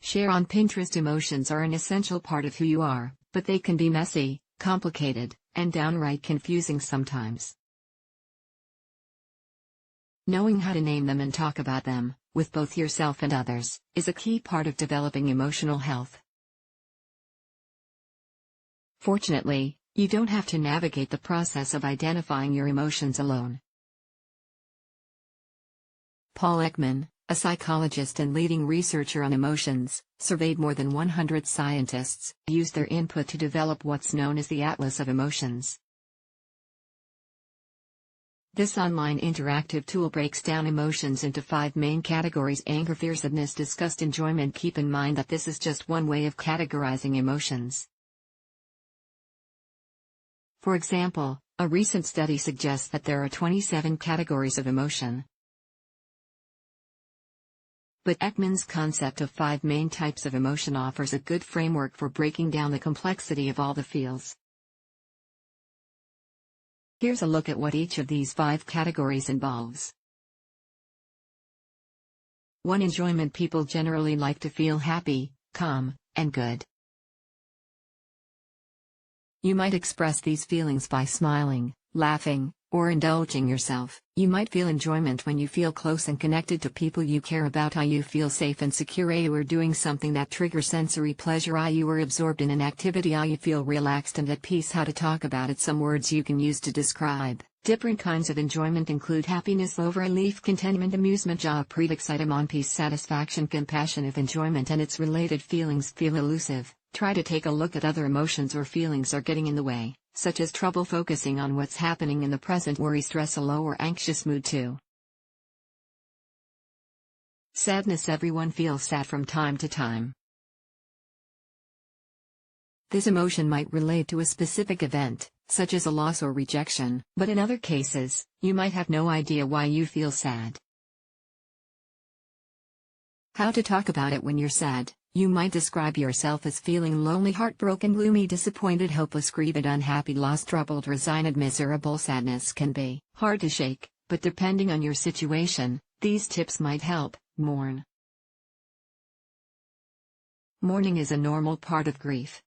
Share on Pinterest. Emotions are an essential part of who you are, but they can be messy, complicated, and downright confusing sometimes. Knowing how to name them and talk about them, with both yourself and others, is a key part of developing emotional health. Fortunately, you don't have to navigate the process of identifying your emotions alone. Paul Ekman, a psychologist and leading researcher on emotions, surveyed more than 100 scientists, used their input to develop what's known as the Atlas of Emotions. This online interactive tool breaks down emotions into 5 main categories: anger, fear, sadness, disgust, enjoyment. Keep in mind that this is just one way of categorizing emotions. For example, a recent study suggests that there are 27 categories of emotion. But Ekman's concept of 5 main types of emotion offers a good framework for breaking down the complexity of all the feels. Here's a look at what each of these 5 categories involves. 1. Enjoyment. People generally like to feel happy, calm, and good. You might express these feelings by smiling, laughing, or indulging yourself. You might feel enjoyment when you feel close and connected to people you care about. You feel safe and secure. You are doing something that triggers sensory pleasure. You are absorbed in an activity. You feel relaxed and at peace. How to talk about it. Some words you can use to describe different kinds of enjoyment include happiness, over relief, contentment, amusement, joy, pride, excitement, peace, satisfaction, compassion. If enjoyment and its related feelings feel elusive, try to take a look at other emotions or feelings are getting in the way, such as trouble focusing on what's happening in the present, worry, stress, a low or anxious mood too. Sadness. Everyone feels sad from time to time. This emotion might relate to a specific event, such as a loss or rejection, but in other cases, you might have no idea why you feel sad. How to talk about it. When you're sad, you might describe yourself as feeling lonely, heartbroken, gloomy, disappointed, hopeless, grieved, unhappy, lost, troubled, resigned, miserable. Sadness can be hard to shake, but depending on your situation, these tips might help. Mourn. Mourning is a normal part of grief.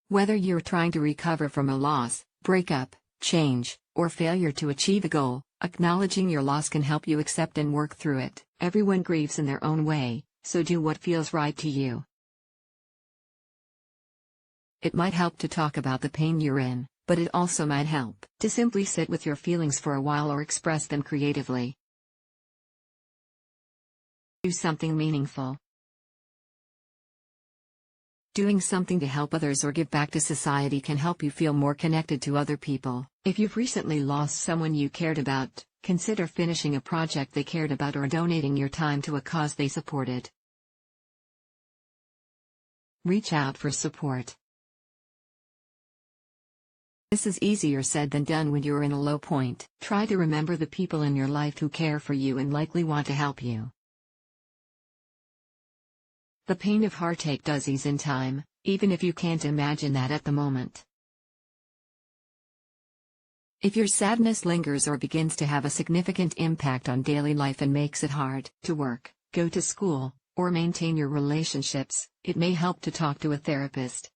Whether you're trying to recover from a loss, breakup, change, or failure to achieve a goal, acknowledging your loss can help you accept and work through it. Everyone grieves in their own way, so do what feels right to you. It might help to talk about the pain you're in, but it also might help to simply sit with your feelings for a while or express them creatively. Do something meaningful. Doing something to help others or give back to society can help you feel more connected to other people. If you've recently lost someone you cared about, consider finishing a project they cared about or donating your time to a cause they supported. Reach out for support. This is easier said than done when you're in a low point. Try to remember the people in your life who care for you and likely want to help you. The pain of heartache does ease in time, even if you can't imagine that at the moment. If your sadness lingers or begins to have a significant impact on daily life and makes it hard to work, go to school, or maintain your relationships, it may help to talk to a therapist.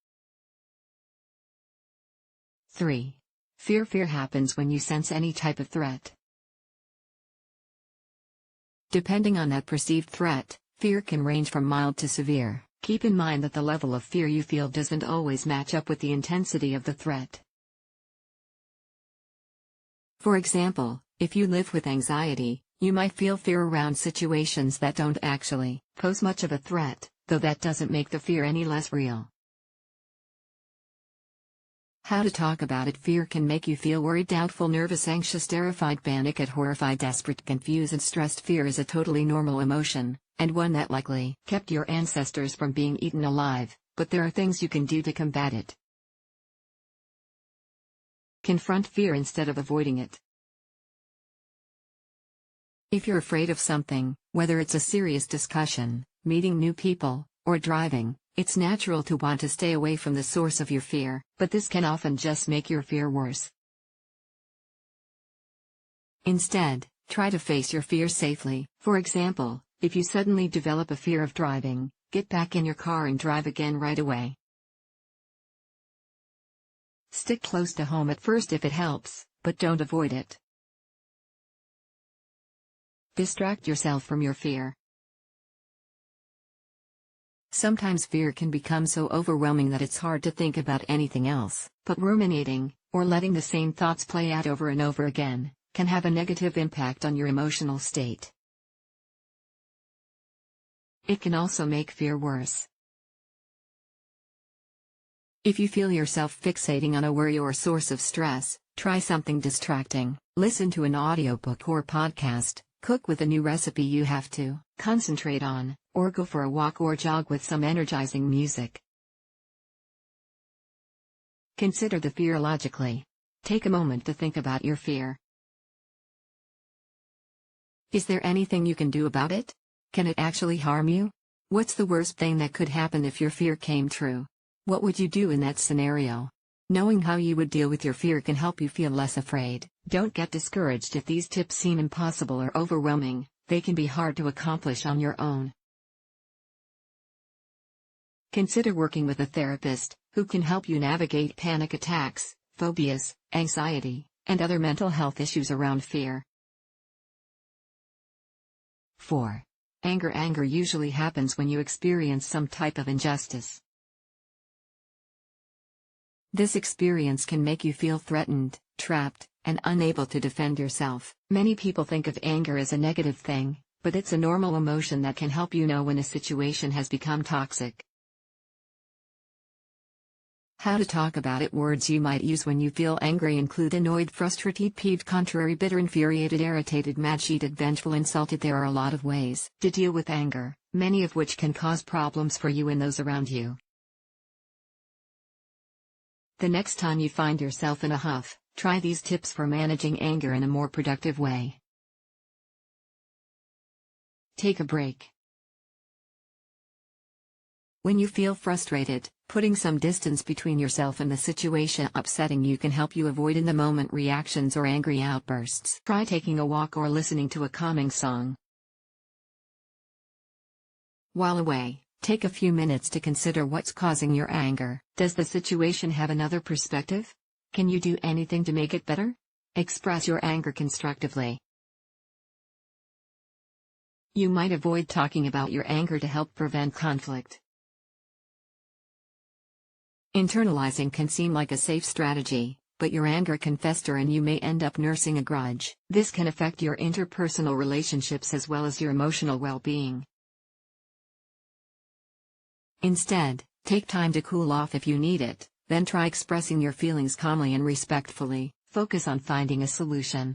3. Fear. Fear happens when you sense any type of threat. Depending on that perceived threat, fear can range from mild to severe. Keep in mind that the level of fear you feel doesn't always match up with the intensity of the threat. For example, if you live with anxiety, you might feel fear around situations that don't actually pose much of a threat, though that doesn't make the fear any less real. How to talk about it. Fear can make you feel worried, doubtful, nervous, anxious, terrified, panicked, horrified, desperate, confused, and stressed. Fear is a totally normal emotion, and one that likely kept your ancestors from being eaten alive, but there are things you can do to combat it. Confront fear instead of avoiding it. If you're afraid of something, whether it's a serious discussion, meeting new people, or driving, it's natural to want to stay away from the source of your fear, but this can often just make your fear worse. Instead, try to face your fear safely. For example, If you suddenly develop a fear of driving, get back in your car and drive again right away. Stick close to home at first if it helps, but don't avoid it. Distract yourself from your fear. Sometimes fear can become so overwhelming that it's hard to think about anything else, but ruminating, or letting the same thoughts play out over and over again, can have a negative impact on your emotional state. It can also make fear worse. If you feel yourself fixating on a worry or source of stress, try something distracting. Listen to an audiobook or podcast, cook with a new recipe you have to concentrate on, or go for a walk or jog with some energizing music. Consider the fear logically. Take a moment to think about your fear. Is there anything you can do about it? Can it actually harm you? What's the worst thing that could happen if your fear came true? What would you do in that scenario? Knowing how you would deal with your fear can help you feel less afraid. Don't get discouraged if these tips seem impossible or overwhelming. They can be hard to accomplish on your own. Consider working with a therapist, who can help you navigate panic attacks, phobias, anxiety, and other mental health issues around fear. 4. Anger. Anger usually happens when you experience some type of injustice. This experience can make you feel threatened, trapped, and unable to defend yourself. Many people think of anger as a negative thing, but it's a normal emotion that can help you know when a situation has become toxic. How to talk about it. Words you might use when you feel angry include annoyed, frustrated, peeved, contrary, bitter, infuriated, irritated, mad, cheated, vengeful, insulted. There are a lot of ways to deal with anger, many of which can cause problems for you and those around you. The next time you find yourself in a huff, try these tips for managing anger in a more productive way. Take a break. When you feel frustrated, putting some distance between yourself and the situation upsetting you can help you avoid in-the-moment reactions or angry outbursts. Try taking a walk or listening to a calming song. While away, take a few minutes to consider what's causing your anger. Does the situation have another perspective? Can you do anything to make it better? Express your anger constructively. You might avoid talking about your anger to help prevent conflict. Internalizing can seem like a safe strategy, but your anger can fester and you may end up nursing a grudge. This can affect your interpersonal relationships as well as your emotional well-being. Instead, take time to cool off if you need it, then try expressing your feelings calmly and respectfully. Focus on finding a solution.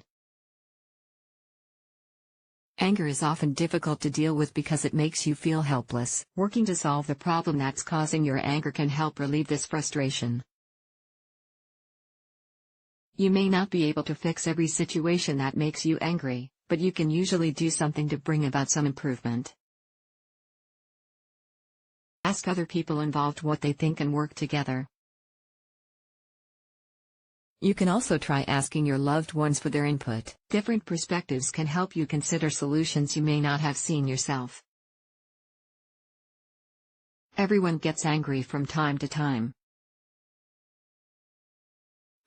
Anger is often difficult to deal with because it makes you feel helpless. Working to solve the problem that's causing your anger can help relieve this frustration. You may not be able to fix every situation that makes you angry, but you can usually do something to bring about some improvement. Ask other people involved what they think and work together. You can also try asking your loved ones for their input. Different perspectives can help you consider solutions you may not have seen yourself. Everyone gets angry from time to time.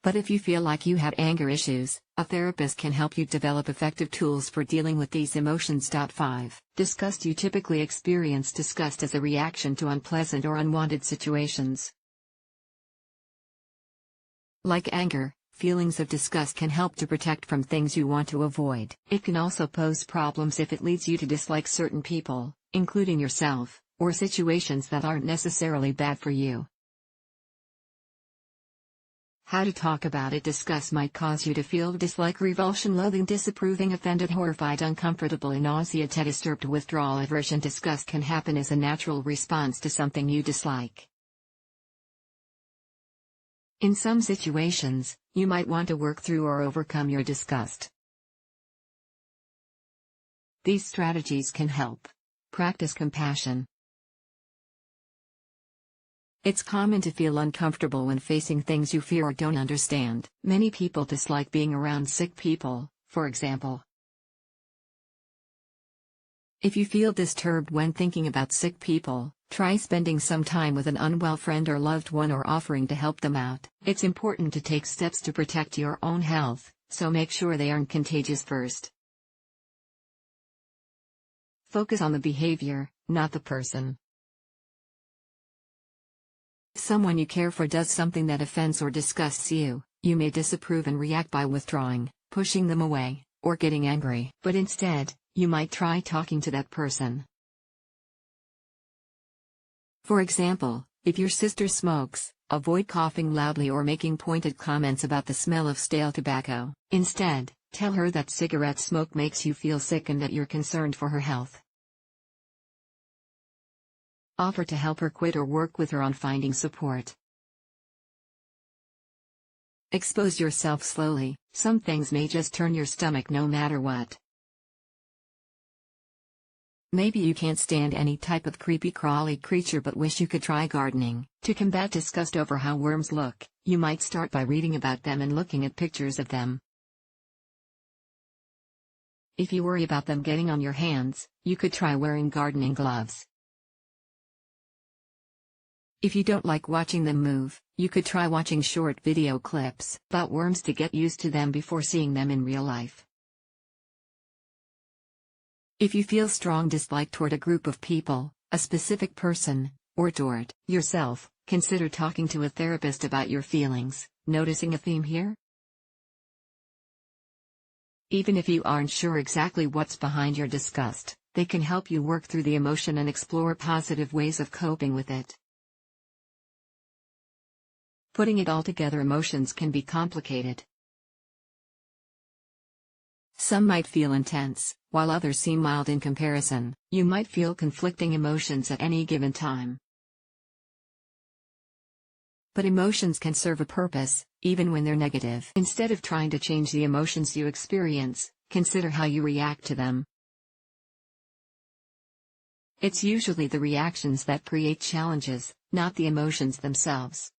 But if you feel like you have anger issues, a therapist can help you develop effective tools for dealing with these emotions. 5. Disgust. You typically experience disgust as a reaction to unpleasant or unwanted situations. Like anger, feelings of disgust can help to protect from things you want to avoid. It can also pose problems if it leads you to dislike certain people, including yourself, or situations that aren't necessarily bad for you. How to talk about it. Disgust might cause you to feel dislike, revulsion, loathing, disapproving, offended, horrified, uncomfortable, nausea, disturbed, withdrawal, aversion. Disgust can happen as a natural response to something you dislike. In some situations, you might want to work through or overcome your disgust. These strategies can help. Practice compassion. It's common to feel uncomfortable when facing things you fear or don't understand. Many people dislike being around sick people, for example. If you feel disturbed when thinking about sick people, try spending some time with an unwell friend or loved one or offering to help them out. It's important to take steps to protect your own health, so make sure they aren't contagious first. Focus on the behavior, not the person. If someone you care for does something that offends or disgusts you, you may disapprove and react by withdrawing, pushing them away, or getting angry. But instead, you might try talking to that person. For example, if your sister smokes, avoid coughing loudly or making pointed comments about the smell of stale tobacco. Instead, tell her that cigarette smoke makes you feel sick and that you're concerned for her health. Offer to help her quit or work with her on finding support. Expose yourself slowly. Some things may just turn your stomach no matter what. Maybe you can't stand any type of creepy crawly creature but wish you could try gardening. To combat disgust over how worms look, you might start by reading about them and looking at pictures of them. If you worry about them getting on your hands, you could try wearing gardening gloves. If you don't like watching them move, you could try watching short video clips about worms to get used to them before seeing them in real life. If you feel strong dislike toward a group of people, a specific person, or toward yourself, consider talking to a therapist about your feelings. Noticing a theme here? Even if you aren't sure exactly what's behind your disgust, they can help you work through the emotion and explore positive ways of coping with it. Putting it all together, emotions can be complicated. Some might feel intense, while others seem mild in comparison. You might feel conflicting emotions at any given time. But emotions can serve a purpose, even when they're negative. Instead of trying to change the emotions you experience, consider how you react to them. It's usually the reactions that create challenges, not the emotions themselves.